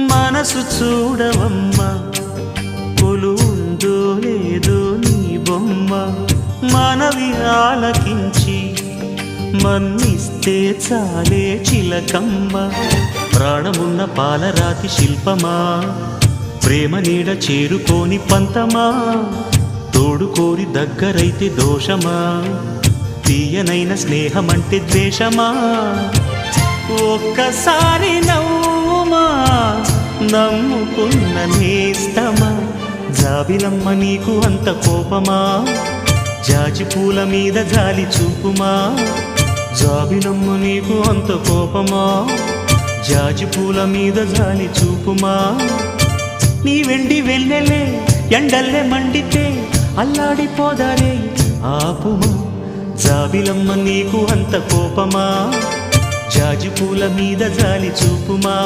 మనసు చూడవమ్మా, కొలువుందో లేదో నీ బొమ్మ. మనవి ఆలకించి మన్నిస్తే చాలే చిలకమ్మ. ప్రాణమున్న పాలరాతి శిల్పమా, ప్రేమ నీడ చేరుకోని పంతమా. తోడు కోరి దగ్గరైతే దోషమా, తీయనైన స్నేహమంటే ద్వేషమా. ఒక్కసారి నవ్వుమా, నమ్ముకున్న నేస్తమా. జాబిలమ్మ నీకు అంత కోపమా, జాజి పూల మీద జాలి చూపుమా. జాబిలమ్మ నీకు అంత కోపమా, జాజి పూల మీద జాలి చూపుమా. నీ వెండి వెన్నెలే ఎండల్లే మండితే అల్లాడిపోదారే ఆపుమా. జాబిలమ్మ నీకు అంత కోపమా, జాజి పూల మీద జాలి చూపుమా.